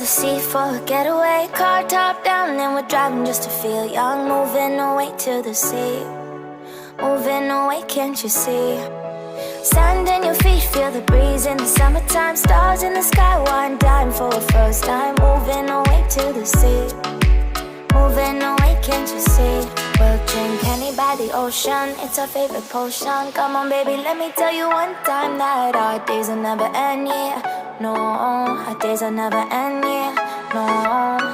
the sea for a getaway. Car top down and we're driving just to feel young. Moving away to the sea, moving away, can't you see? Sand in your feet, feel the breeze in the summertime. Stars in the sky, one dime for a first time. Moving away to the sea, moving away, can't you see? We'll drink honey by the ocean, it's our favorite potion. Come on baby, let me tell you one time that our days will never end, yeah. No, our days will never end, yeah. No.